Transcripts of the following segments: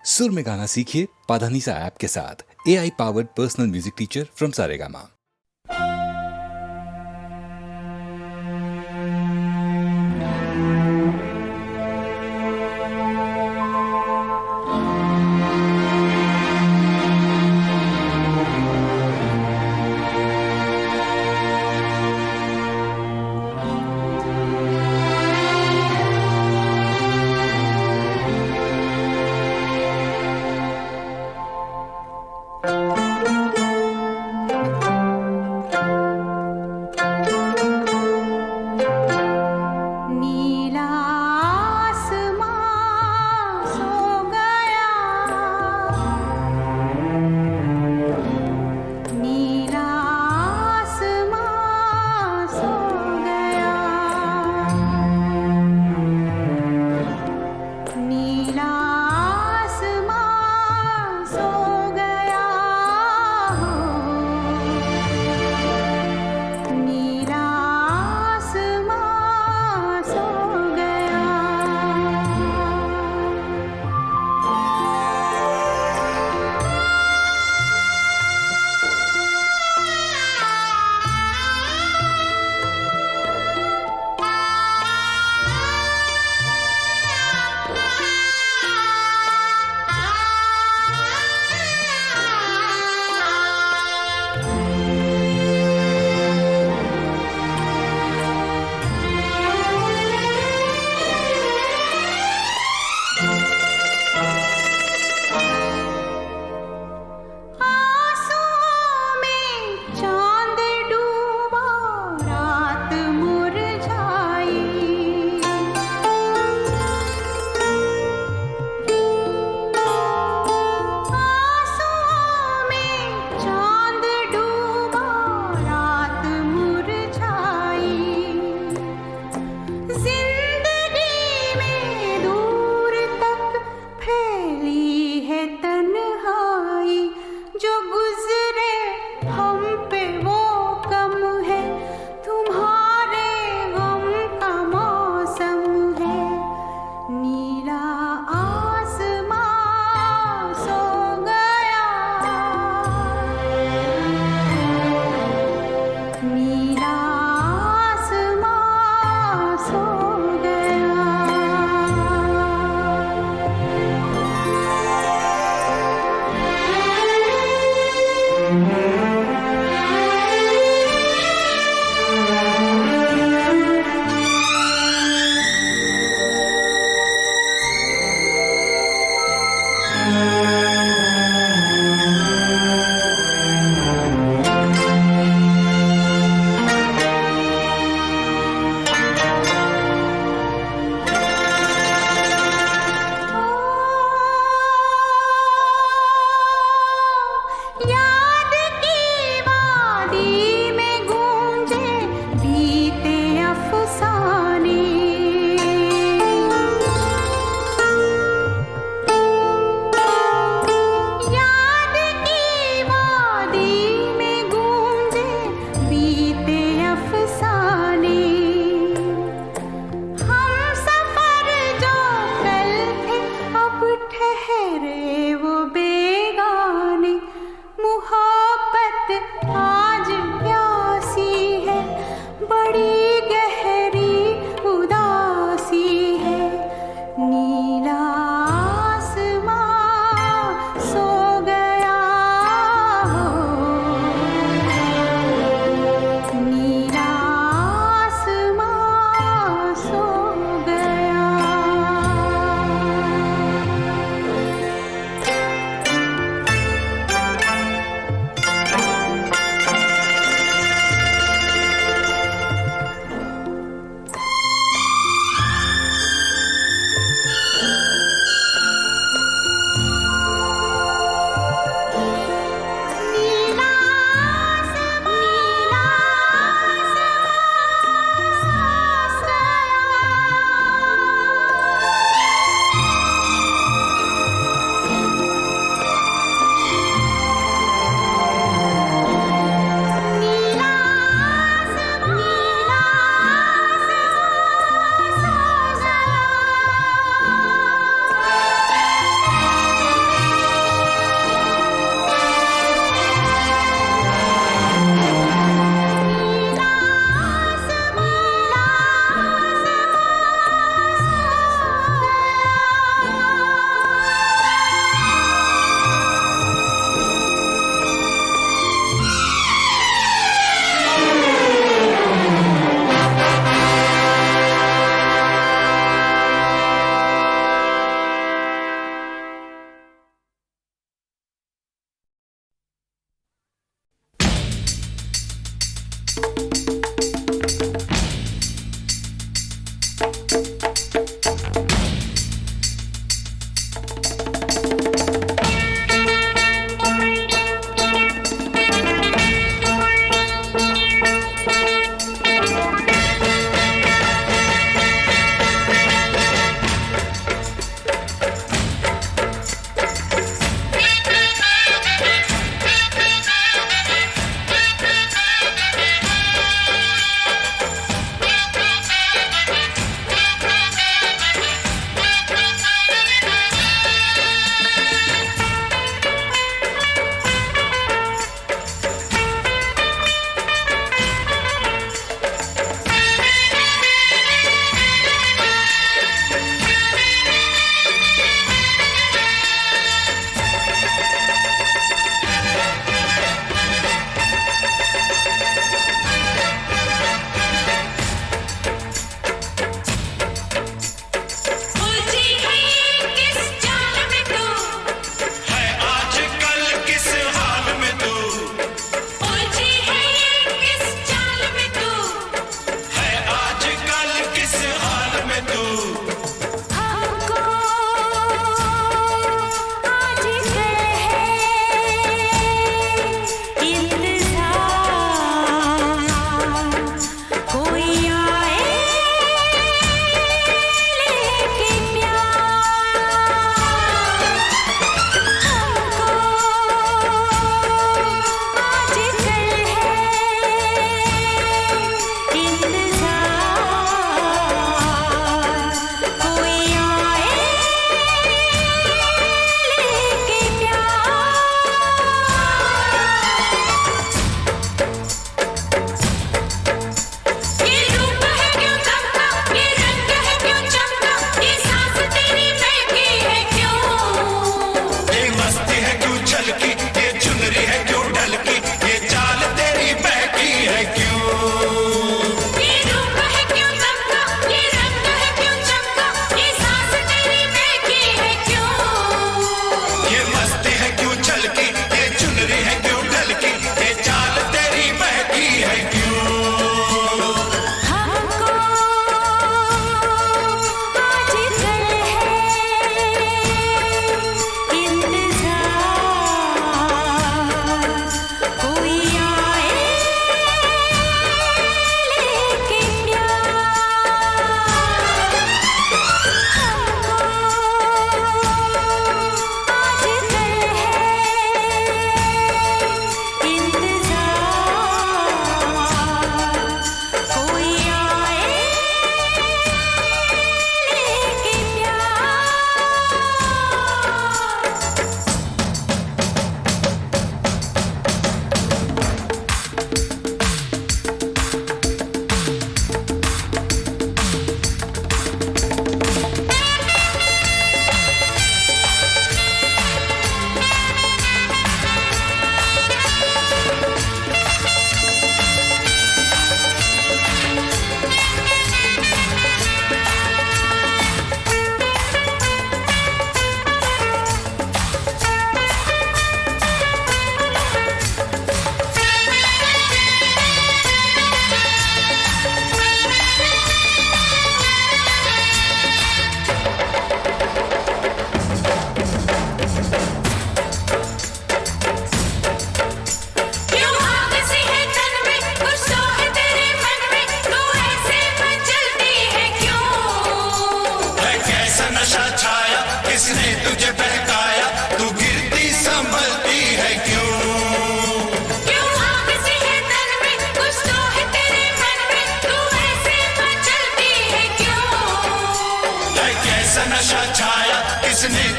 सुर में गाना सीखिए पाधानीसा ऐप के साथ। AI powered personal music teacher from Saregama.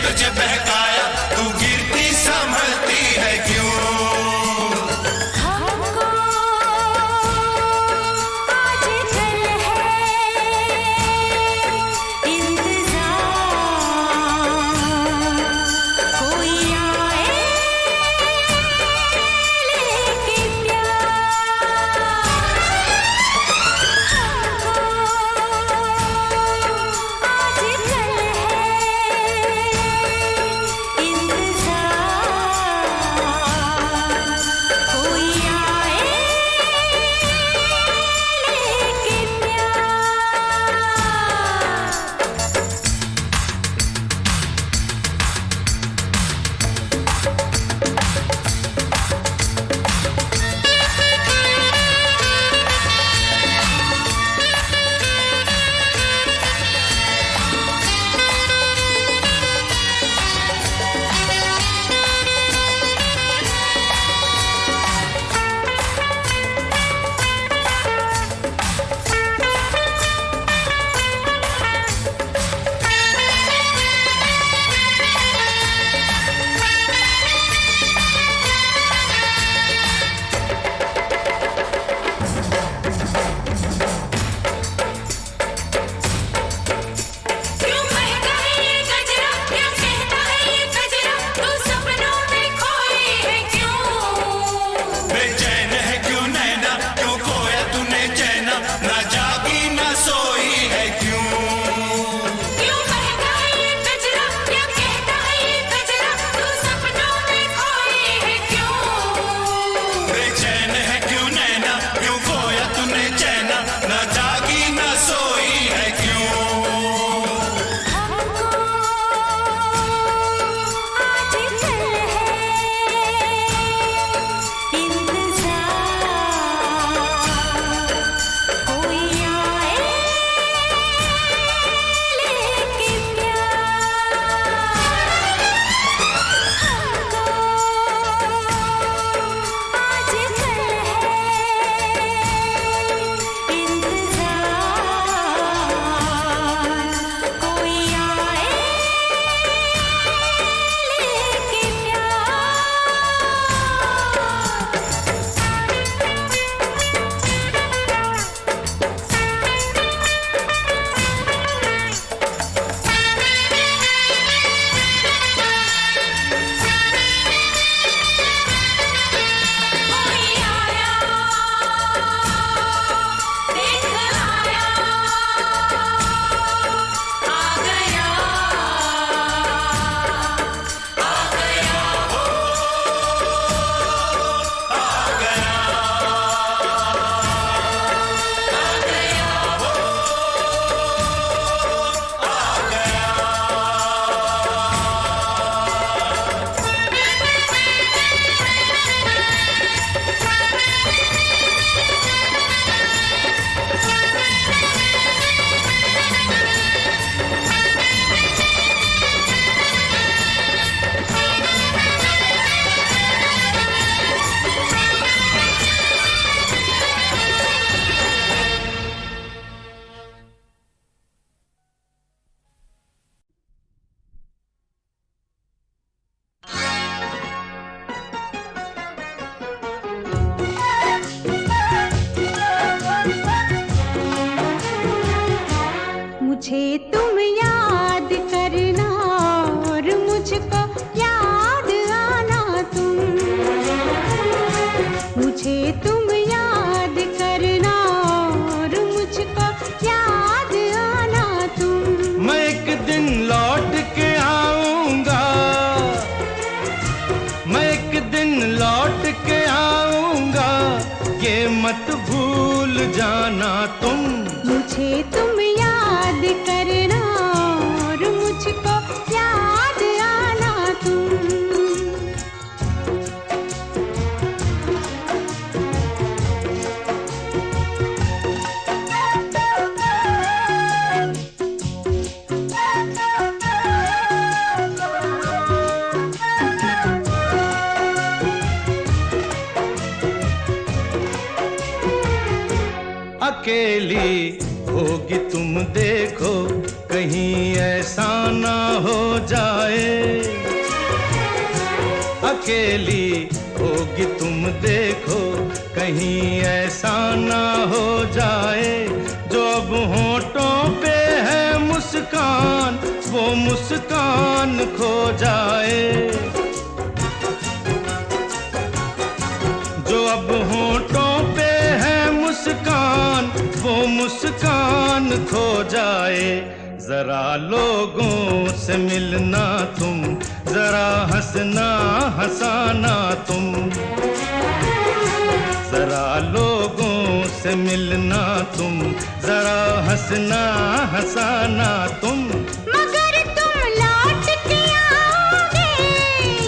तुझे बहकाया, तू गिरती संभलती है क्यों? हमको आजकल है इंतजार, कोई आए लेके प्यार। हमको आजकल है इंतजार, कोई आए लेके प्यार। क्यों महका है ये गजरा, क्या कहता है ये गजरा, तू सपनों में खोई है क्यों? बेचैन है क्यों नैना, क्यों खोया तूने चैना, ना जागी ना सोई है क्यों? क्यों महका है ये गजरा, क्या कहता है ये गजरा, तू सपनों में खोई है क्यों? बेचैन है क्यों नैना, क्यों खोया तूने चैना, ना जागी ना सोई है क्यों? हमको आजकल है इंतजार, कोई आए लेके मुझे तुम याद करना और मुझको याद आना तुम, मुझे तुम याद करना और मुझको याद आना तुम। मैं एक दिन लौट के आऊंगा, मैं एक दिन लौट के आऊंगा, ये मत भूल जाना तुम। मुझे तुम याद करना और मुझको याद आना तुम। अकेली होगी तुम देखो, कहीं ऐसा ना हो जाए, अकेली होगी तुम देखो, कहीं ऐसा ना हो जाए, जो अब होठों पे है मुस्कान, वो मुस्कान खो जाए, जो अब होठों पे है मुस्कान, वो मुस्कान खो जाए। जरा लोगों से मिलना तुम, जरा हंसना हंसाना तुम, जरा लोगों से मिलना तुम, जरा हंसना हंसाना तुम। मगर तुम लौट के आओगे,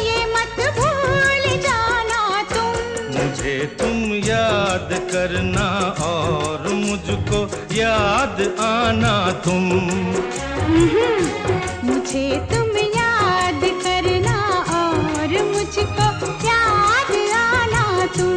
ये मत भूल जाना तुम। मुझे तुम याद करना और मुझको याद आना तुम। मुझे तुम याद करना और मुझको याद आना तुम।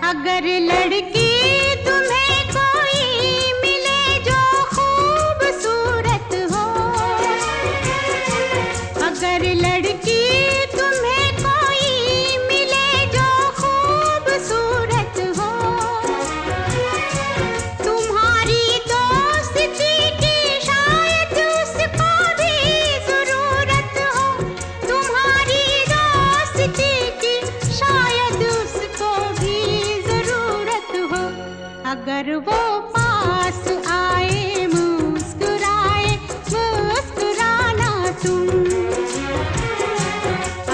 अगर लड़की तुम्हें कोई मिले जो खूबसूरत हो, अगर लड़की तुम्हें कोई मिले जो खूबसूरत हो, तुम्हारी दोस्ती की शायद उसको भी जरूरत हो, तुम्हारी दोस्ती की शायद उसको भी जरूरत हो। अगर वो पास आए मुस्कुराए मुस्कुराना तुम,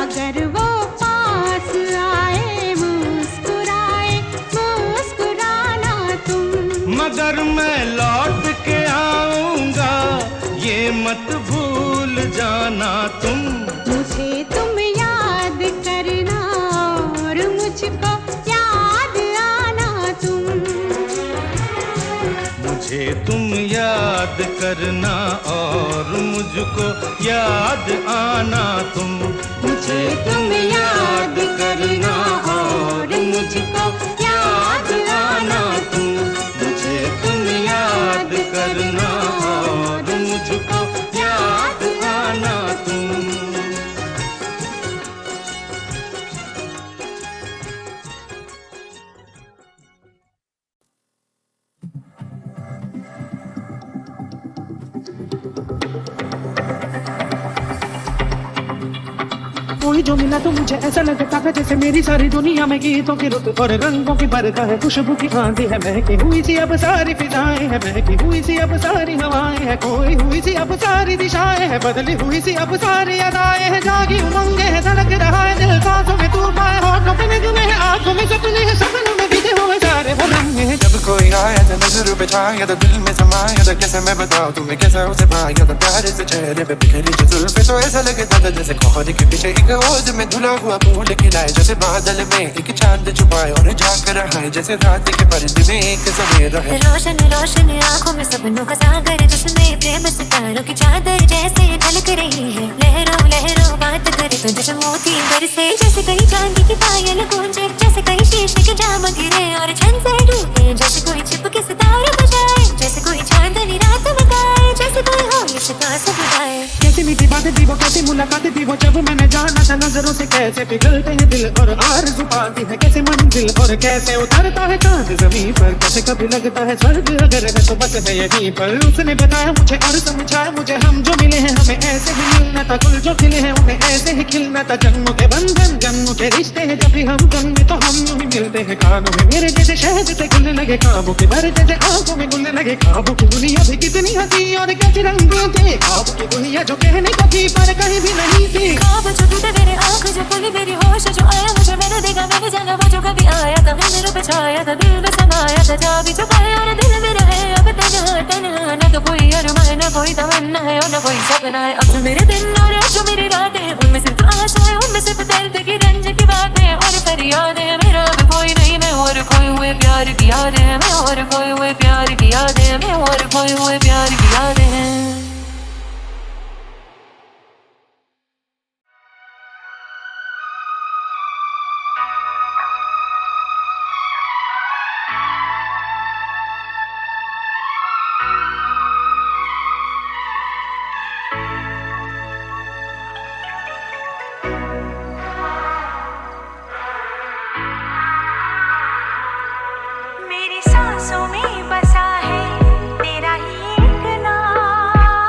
अगर वो पास आए मुस्कुराए मुस्कुराना तुम। मगर मैं लौट के आऊंगा, ये मत भूल जाना तुम। मुझे तुम याद करना और मुझको याद आना तुम। मुझे तुम याद करना और मुझको याद आना तुम। मुझे तुम याद करना और मुझको याद आना तुम। मुझे तुम याद करना और मुझको याद आना तुम। कोई जो मिला तो मुझे ऐसा लगता था जैसे मेरी सारी दुनिया में गीतों की रुत और रंगों की बरखा है, खुशबू की आंधी है, महकी हुई सी अब सारी फिजाएं है, महकी हुई सी अब सारी हवाएं है, खोई हुई सी अब सारी दिशाएं है, बदली हुई सी अब सारी अदाएं है, जागी उमंगे है, धड़क रहा है दिल, सांसों में तूफान है, होठों पे नगमे है, आंखों में सपने है, सपनों में बीते हुए सारे वो लम्हे हैं। जब कोई आया तो नजर बिछाया तो दिल में समाया तो कैसे मैं बताऊं तुम्हें कैसे उसे पाया तो प्यार से चेहरे पे बिखरी जो जुल्फे तो ऐसा लगता था जैसे कोहरे के पीछे एक ओज में धुला हुआ फूल खिलाए, जैसे बादल में एक चांद छुपाए और झांक रहा है, जैसे रात के पर्दे में एक सवेरा है। रोशन रोशन आंखों में सपनों का सागर, जिसमें प्रेम सितारों की चादर जैसे ढलक रही है, लहरों लहरों बात करे तो जैसे मोती बरसे, जैसे कहीं चांदी की पायल गूंजे, जैसे कहीं शीशे के जाम गिरे और छन से डूबे, जैसे कोई छिपके सितारे बजाए, जैसे कोई चांदनी रात बताए, जैसे कोई हो इस पास बुलाए। कैसी मीठी बातें थी वो, कैसी मुलाकातें थी वो, जब मैंने जाना था नजरों से कैसे पिघलते हैं दिल और आरज़ू पाती है कैसे मंजिल, और कैसे उतरता है चांद ज़मीन पर, कैसे कभी लगता है स्वर्ग अगर है तो बस है यहीं पर। उसने बताया मुझे और समझाया मुझे, हम जो मिले हैं हमें ऐसे ही मिलना था, गुल जो खिले हैं उन्हें ऐसे ही खिलना था, जन्मों के बंधन जन्मों के रिश्ते हैं, जब भी हम जन्मे तो हम यूं ही मिलते हैं। कानों में मेरे जैसे शहद से घुलने लगे, ख्वाबों के भरे जैसे आंखों में घुलने लगे, ख्वाबों की दुनिया भी कितनी हंसी और कैसी रंगीन थी, ख्वाबों की दुनिया जो कहने को थी पर कहीं भी नहीं थी। ख्वाब जो टूटे मेरे आँख जो खुली मेरी होश जो आया मुझे, मैंने देखा मैंने जाना वो जो कभी आया था, मेरे पे छाया था, दिल में समाया था, जा भी छुपाया और दिल में रहे अब तन्हा तन्हा, न तो कोई अरमान न कोई तमन्ना है और न कोई सपना है। अब जो मेरे दिन और अब जो मेरी रातें, उनमें सिर्फ आशा है, उनमें सिर्फ दर्द की प्यार की यादें हमें, और खोए हुए प्यार की यादें हमें, और खोए हुए प्यार की यादें हैं। मेरी सांसों में बसा है तेरा ही एक नाम,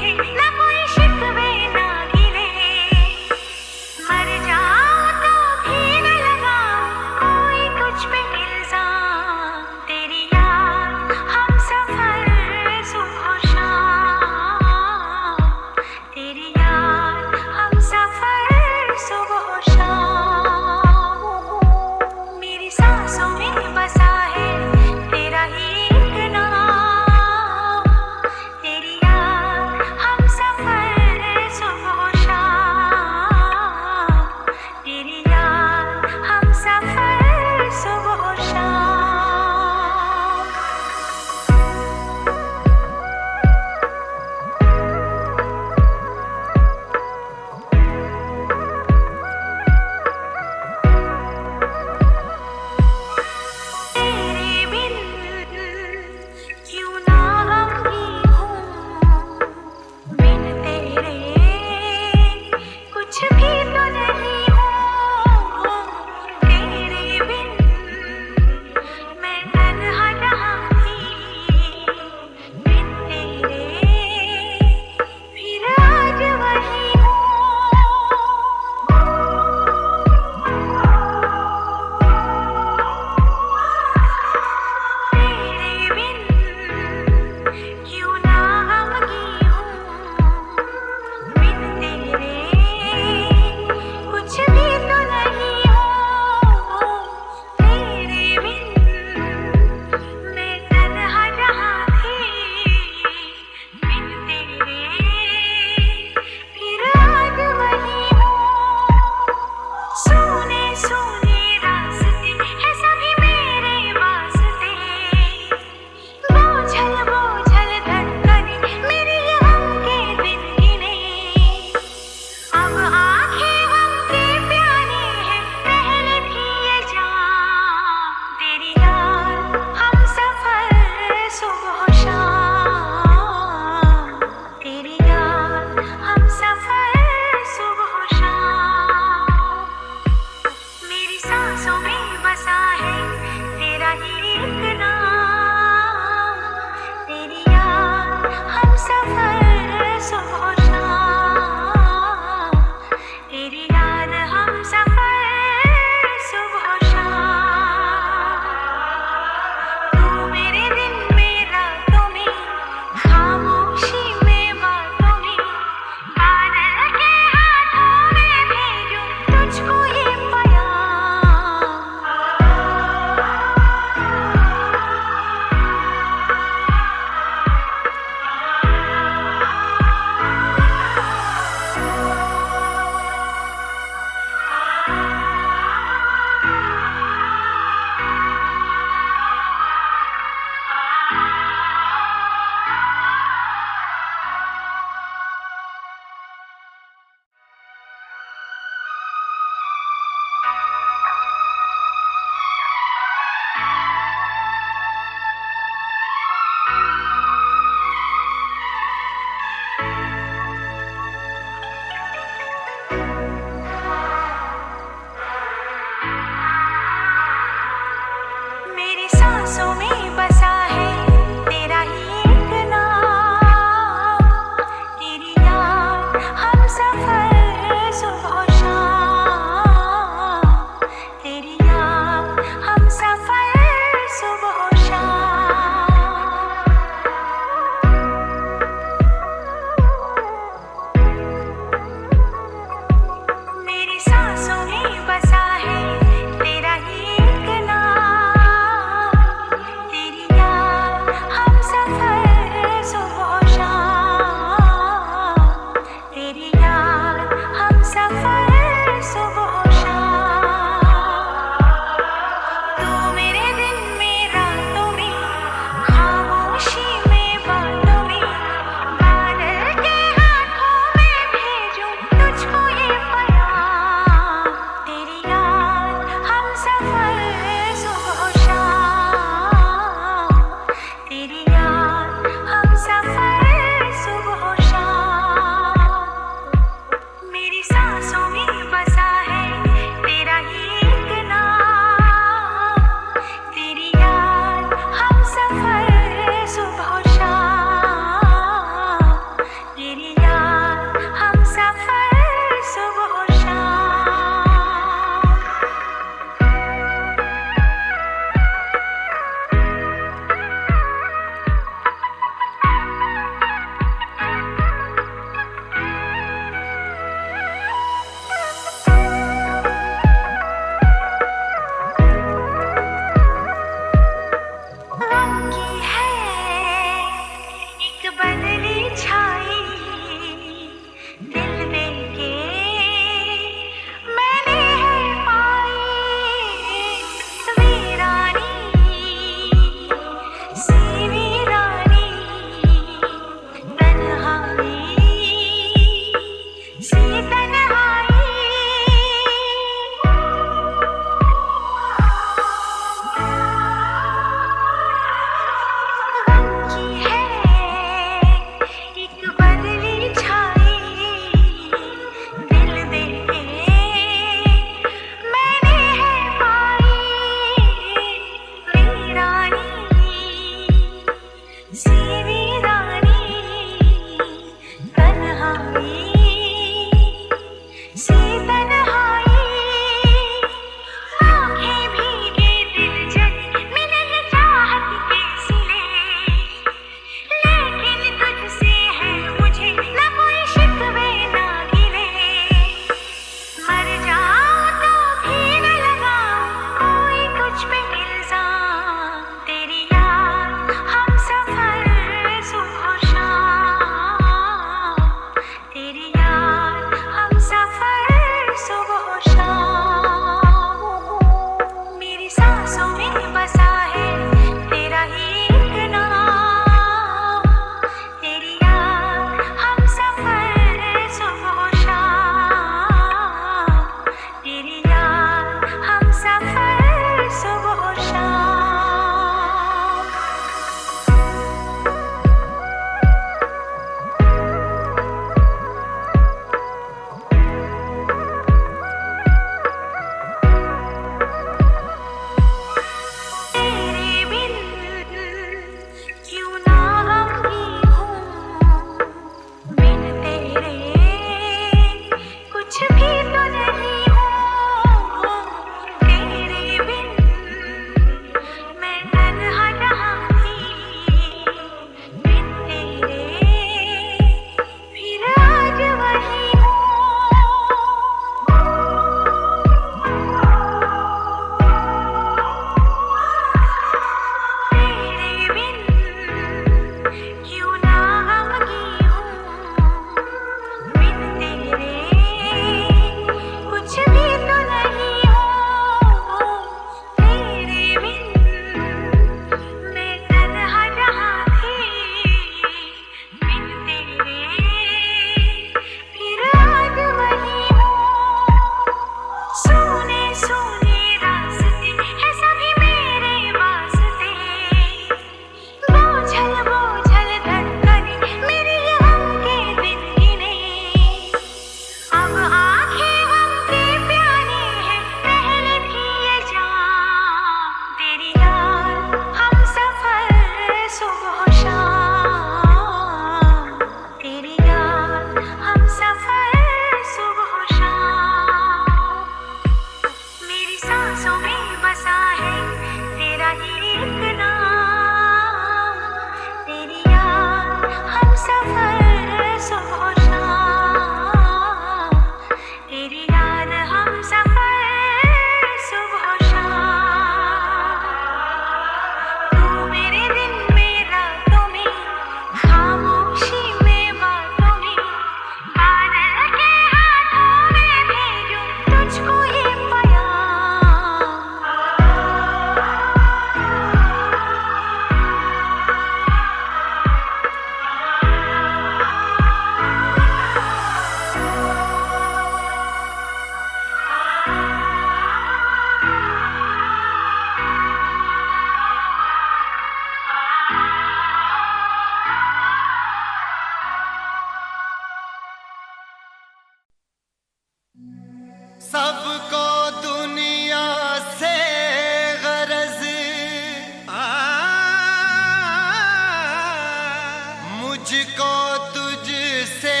मुझको तुझसे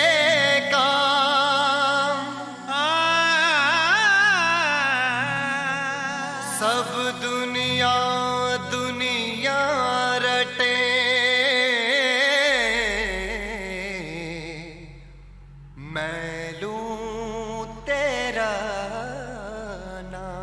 काम, सब दुनिया दुनिया रटे, मैं लूं तेरा नाम।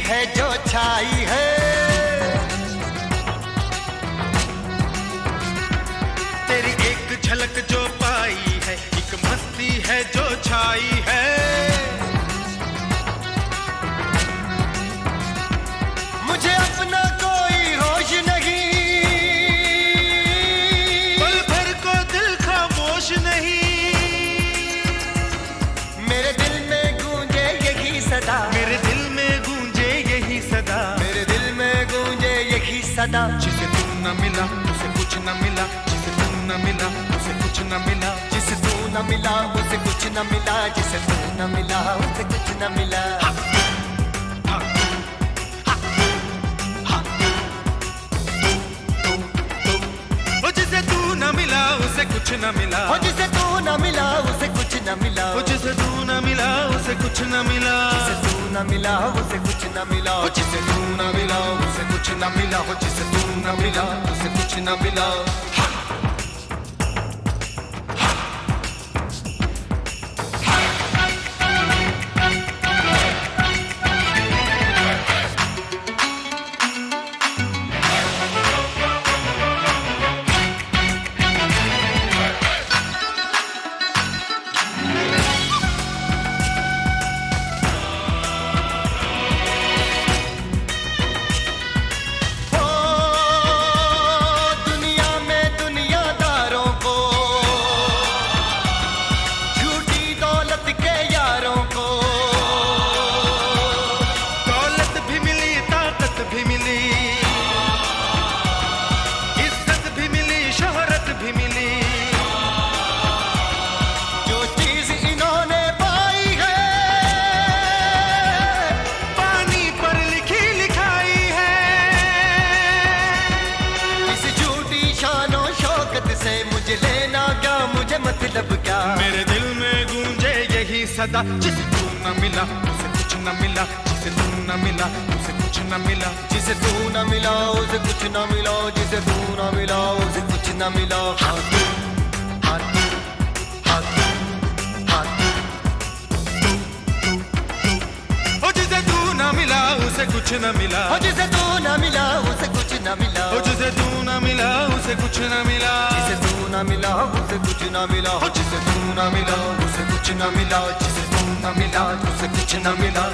है जो छाई है, तेरी एक झलक जो पाई है, एक मस्ती है जो छाई है। मुझे अपना कोई होश नहीं, पल भर को दिल खामोश नहीं, मेरे दिल में गूंजे यही सदा, मेरे दिल में गूंजे यही सदा, मेरे दिल में गूंजे यही सदा। जिसे तू न मिला उसे कुछ न मिला, जिसे तू न मिला उसे कुछ न मिला, जिसे तू न मिला उसे कुछ न मिला, जिसे तू न मिला उसे कुछ न मिला। जिसे तू न मिला उसे कुछ न मिला, जिसे तू न मिला उसे कुछ न मिला, जिसे तू न मिला उसे कुछ न मिला, जिसे तू न मिला उसे कुछ न मिला, जिसे तू न मिला उसे कुछ न मिला, जिसे तू न मिला उसे कुछ न मिला। मुझे लेना क्या, मुझे मतलब क्या, मेरे दिल में गूंजे यही सदा। जिसे तू न मिला उसे कुछ न मिला, जिसे तू न मिला उसे कुछ न मिला, जिसे तू न मिला उसे कुछ न मिला, जिसे तू न मिला उसे कुछ न मिला। हाथ हाथ हाथ हाथ जिसे तू न मिला उसे कुछ न मिला, जिसे तू न मिला उसे कुछ न मिला, जिसे तू न मिला उसे कुछ न मिला, जिसे तू न मिला उसे कुछ न मिला, जिसे तू न मिला उसे कुछ न मिला, जिसे तू न मिला उसे कुछ न मिला।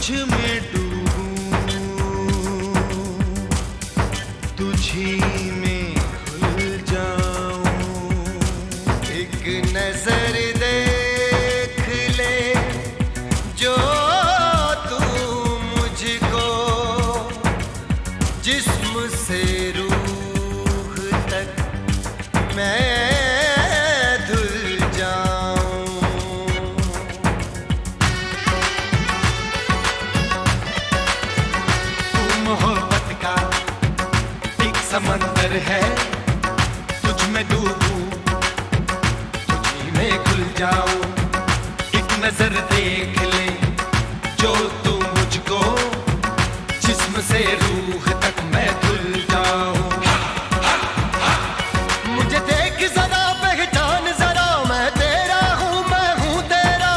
में डूबूं, तुझी में खुल जाऊं। एक नजर देख ले जो तू मुझको, जिस्म से रूह तक मैं धुल जाऊं। तू मोहब्बत का एक समंदर है, तुझ में डूबूं, तुझी में खुल जाऊं। एक नजर देख ले जो तू मुझको, जिस्म से रूह तक मैं धुल जाऊं। मुझे देख जरा, पहचान जरा, मैं तेरा हूँ, मैं हूँ तेरा।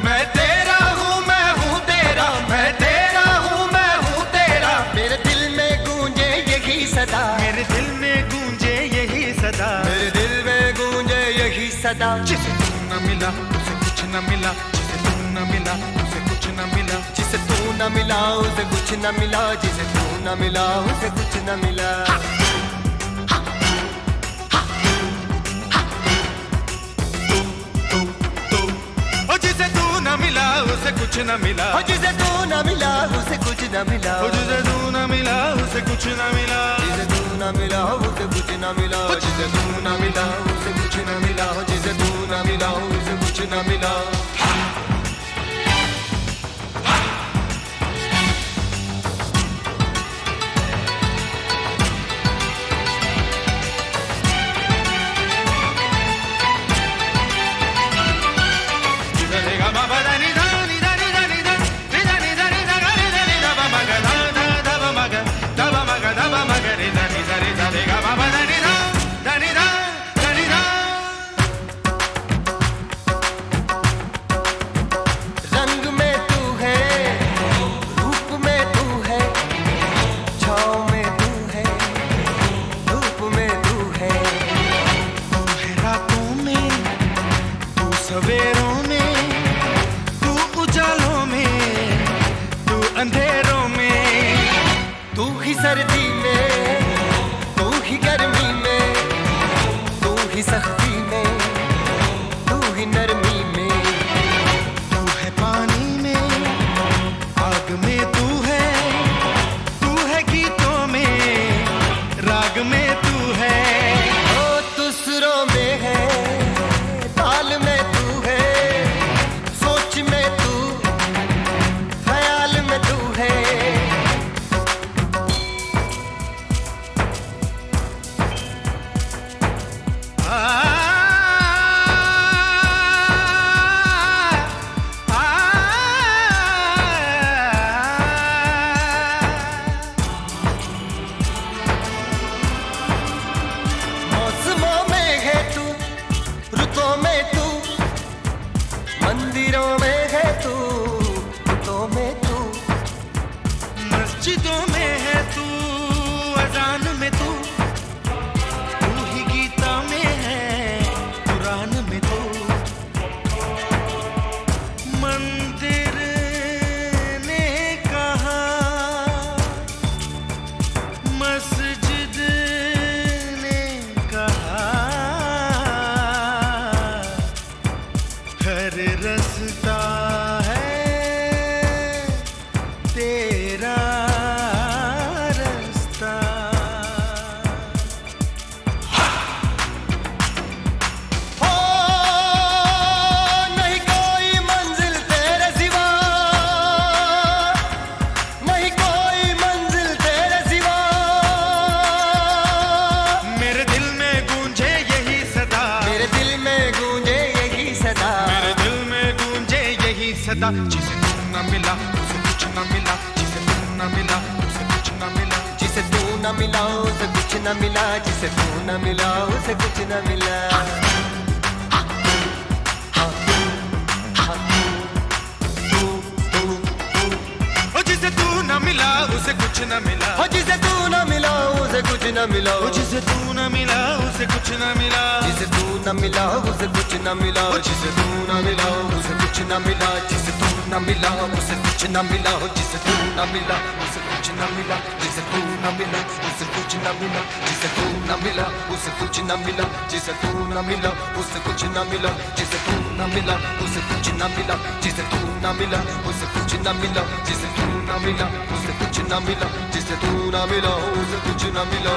मैं तेरा हूँ, मैं हूँ तेरा, मैं तेरा हूँ, मैं हूँ तेरा। मेरे दिल में गूंजे यही सदा, मेरे दिल में गूंजे यही सदा, मेरे दिल में गूंजे यही सदा। जिसे तू न मिला उसे कुछ न मिला, जिसे तू न मिला उसे कुछ न मिला। जिसे तू न मिला उसे कुछ न मिला, जिसे तू न मिला उसे कुछ न मिला। ओ जिसे तू न मिला उसे कुछ न मिला, और जिसे तू न मिला उसे कुछ न मिला। ओ जिसे तू न मिला उसे कुछ न मिला, जिसे तू न मिला उसे कुछ न मिला। जिसे तू न मिला उसे कुछ न मिला, जिसे तू न मिला उसे कुछ न मिला। रंग में तू है, रूप में तू है, छाँव में तू है, धूप में तू है। तू है रातों में, तू सवेरों में, तू उजालों में, तू अंधेरों में। तू ही सर्दी में, तू ही गर्मी में, तू ही सख्ती में, तू ही नरमी में। तू है पानी में, आग में तू है गीतों में, राग में तू है। ओ तू सुरों में है, ताल में तू है, सोच में तू, ख्याल में तू है। मौसमों में है तू, रुतों में तू, मंदिरों में है तू, रुतों में तू। मस्जिदों में है तू, अजान में तू, तू ही गीता में है, कुरान में तू। मंदिर ने कहा, मस्जिद ने कहा, हर रास्ता है तेरा रास्ता। हो नहीं कोई मंजिल तेरे सिवा, नहीं कोई मंजिल तेरे सिवा। मेरे दिल में गूंजे यही सदा, मेरे दिल में गूंजे यही सदा, मेरे दिल में गूंजे यही सदा। जिसे तू न मिला उसे कुछ न मिला, जिसे तू न मिला उसे कुछ न मिला। जिसे तू न मिला उसे कुछ न मिला, जिसे तू न मिला उसे कुछ न मिला। ओ जिसे तू न न मिला उसे कुछ न मिला, हो जिसे तू न मिला उसे कुछ न मिला, जिसे तू न मिला उसे कुछ न मिला, जिसे तू न मिला उसे कुछ न मिला, जिसे तू न मिला उसे कुछ न मिला, जिसे तू न मिला उसे कुछ न मिला, जिसे तू न मिला उसे कुछ न मिला, जिसे तू न मिला उसे कुछ न मिला, जिसे तू न मिला उसे कुछ न मिला, जिसे तू न मिला उसे कुछ न मिला, जिसे तू न मिला उसे कुछ न मिला, जिसे तू न मिला उसे कुछ न मिला, जिसे तू न मिला उसे कुछ न मिला, जिसे तू न मिला उसे कुछ न मिला।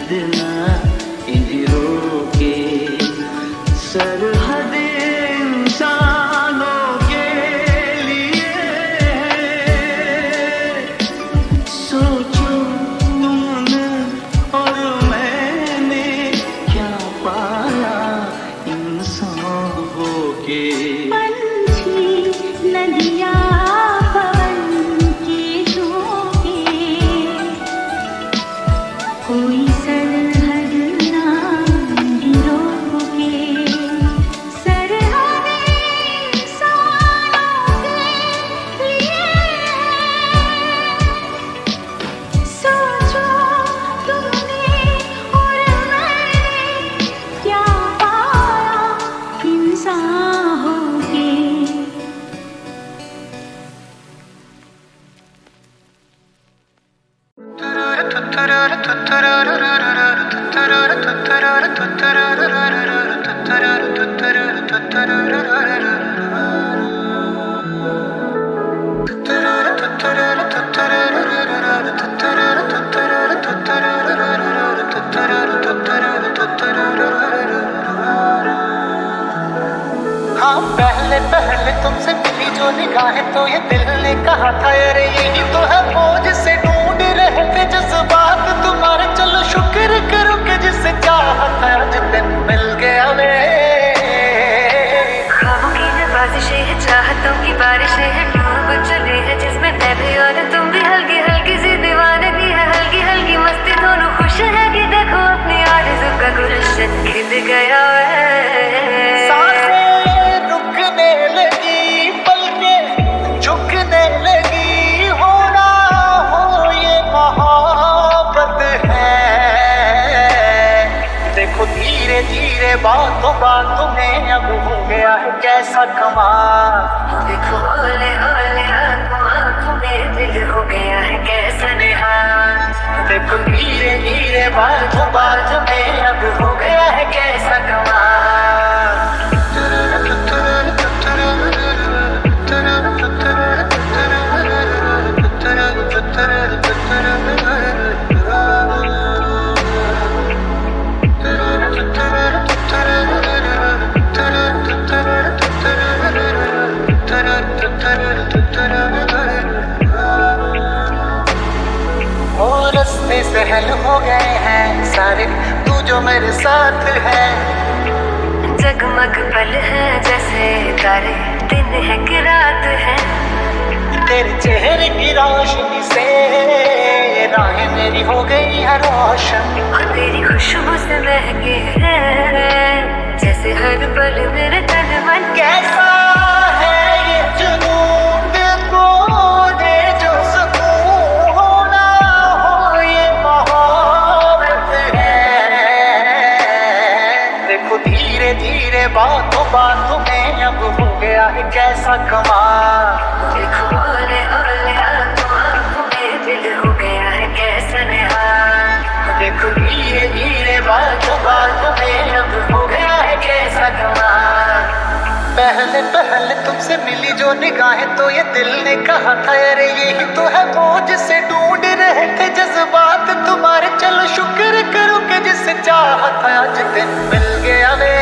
सरहद ना इन्हें रोके, सरहद इंसानों के लिए सोचो तुमने और मैंने क्या पाया इंसान होके। पंछी नदियाँ पवन के झोंके, कोई सरहद ना रोके, सरहद इंसानों के लिए सोचो तुमने और मैंने क्या पाया इंसान होके। हाँ पहले पहले तुमसे मिली जो निगाहें तो ये दिल ने कहा था अरे यही तो है वो जिसे ढूंढ रहे थे जज्बात तुम्हारे। चलो शुक्र करो कि जिसे चाहता आज दिन मिल गया वे। ख्वाबों की नवाज़िशें हैं, चाहतों की बारिशें हैं, डूब चले हैं जिसमें मैं भी और तुम भी। हल्की हल्की सी दीवानगी है, हल्की हल्की मस्ती, दोनों खुश है कि देखो अपनी आरज़ू का गुलशन खिल गया है। सांसें रुकने लगी, पलकें झुकने लगी, होना हो ये मोहब्बत है। देखो धीरे धीरे बातों बातों में अब हो गया है कैसा कमाल। देखो ओले ओले आंखों आंखों में दिल हो गया है कैसा निहाल। देखो धीरे धीरे बातों बातों में अब हो गया है कैसा कमाल। और रास्ते सहल हो गए हैं सारे तू जो मेरे साथ है। जगमग पल है जैसे तारे, दिन है कि रात है। तेरे चेहरे की रोशनी से राहें मेरी हो गई है रोशन। और तेरी खुशबू से महके है जैसे हर पल मेरे तन मन। कैसा है ये जुनून देखो दे जो सुकून, होना हो ये मोहब्बत है। देखो धीरे धीरे बातों बातों में अब हो गया है कैसा कमाल। देखो ओले ओले आंखों आंखों में दिल हो गया है कैसा निहाल। देखो धीरे धीरे बातों बातों में अब हो गया है कैसा कमाल। पहले पहले तुमसे मिली जो निगाहें तो ये दिल ने कहा था अरे यही तो है वो जिसे ढूंढ रहे थे जज्बात तुम्हारे। चलो शुक्र करो कि जिसे चाहता आज दिन मिल गया वे।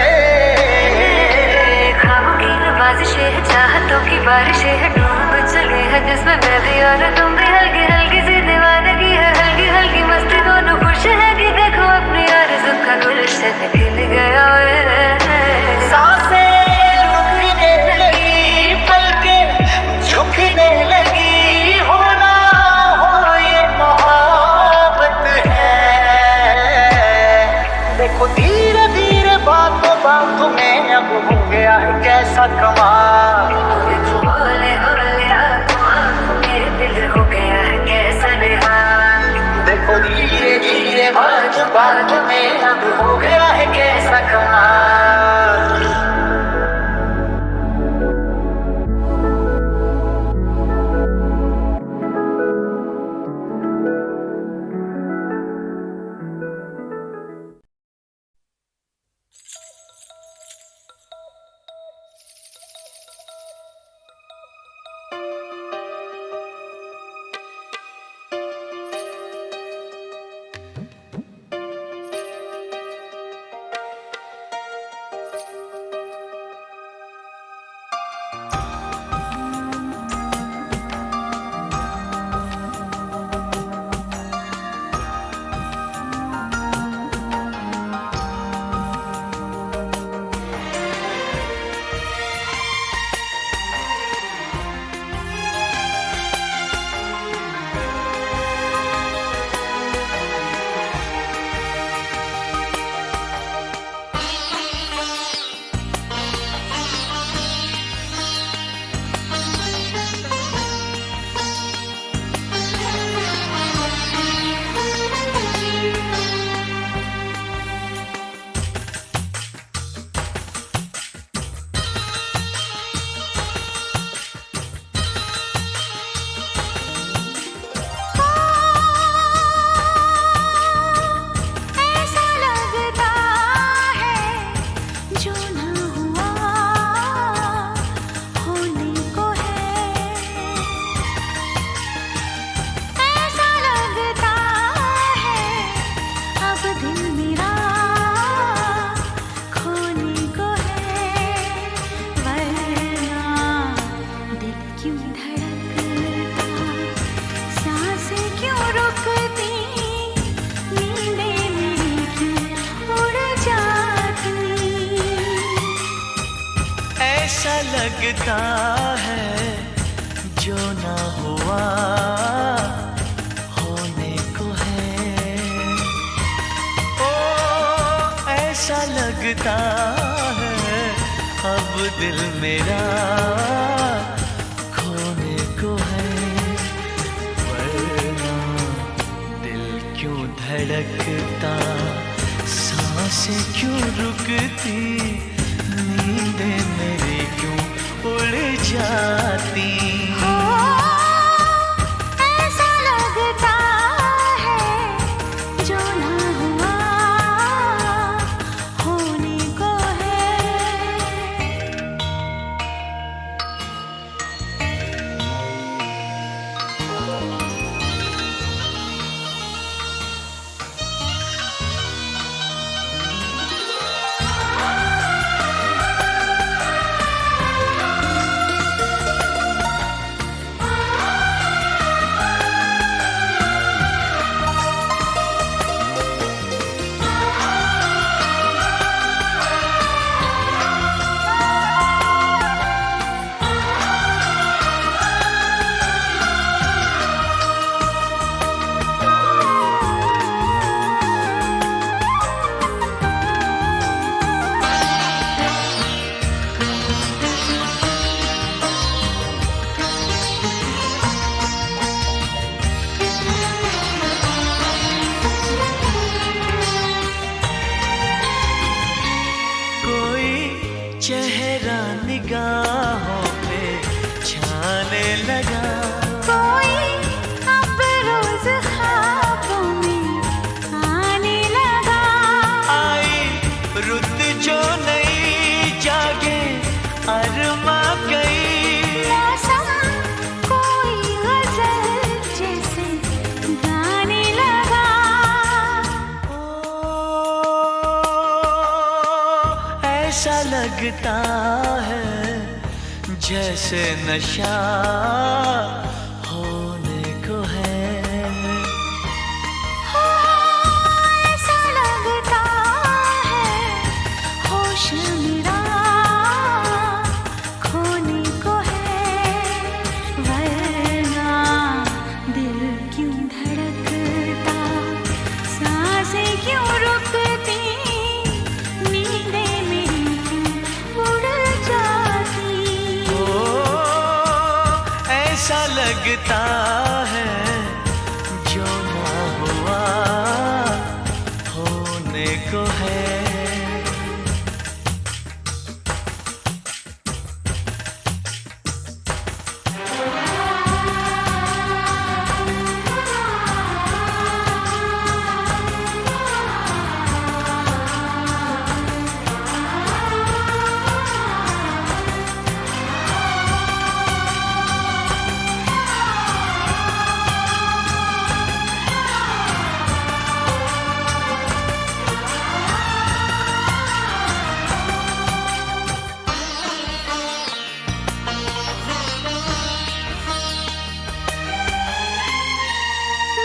ख्वाबों की नवाज़िशें हैं, चाहतों की बारिशें हैं, डूब चले हैं जिसमें मैं भी और तुम भी। हल्की हल्की सी दीवानगी है, हल्की हल्की मस्ती, दोनों खुश है कि देखो अपनी आरज़ू का गुलशन खिल गया है। सांसें रुकने लगी, पलकें झुकने लगी, होना हो ये मोहब्बत है। देखो धीरे धीरे बातों बातों में अब हो गया है कैसा कमाल। देखो ओले ओले आंखों आंखों में दिल हो गया है लगता है जो ना हुआ होने को है। ओ ऐसा लगता है अब दिल मेरा खोने को है। वरना दिल क्यों धड़कता, सांसें क्यों रुकती, नींदें मेरी क्यों उड़ जाती। ऐसा लगता है जो ना हुआ होने को है। चेहरा निगाहों पे छाने लगा। कोई अब रोज ख्वाबों में आने लगा। आई रुत जो नई जागे अरमा गई। मौसम कोई गजल जैसे गाने लगा। ऐसा लगता है जैसे नशा होने को है। ऐसा लगता है होश मेरा खोने को है। वरना दिल क्यों धड़कता, सांसें क्यों रुकती, नींदें मेरी क्यों उड़ जाती। ऐसा लगता है जो ना हुआ होने को है।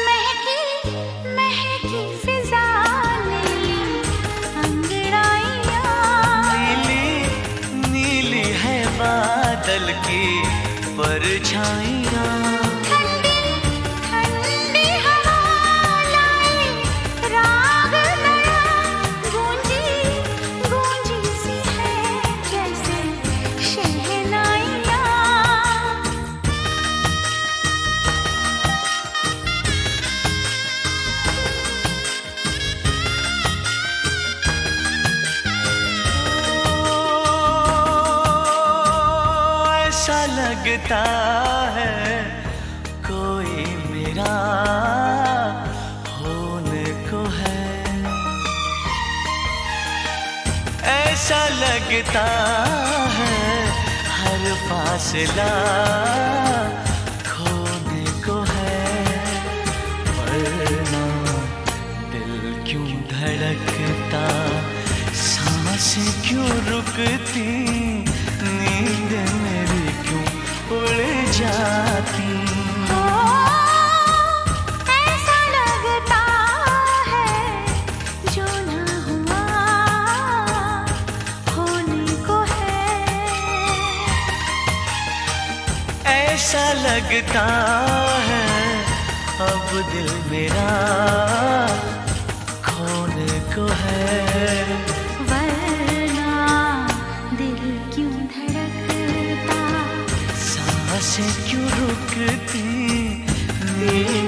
महकी महकी फिजा ने ली अंगड़ाइयाँ। नीली नीली है बादल की परछाइयाँ। ठंडी ठंडी हवा लाई राग नया। गूंजी गूंजी सी है जैसे शहनाइयाँ। ऐसा लगता है कोई मेरा होने को है। ऐसा लगता है हर फासला खोने को है। वरना दिल क्यों धड़कता, सांसें क्यों रुकती, नींद मेरी क्यों उड़ जाती। ऐसा लगता है जो ना हुआ होने को है। लगता है अब दिल मेरा खोने को है। वरना दिल क्यों धड़कता, सांसें क्यों रुकती, नींद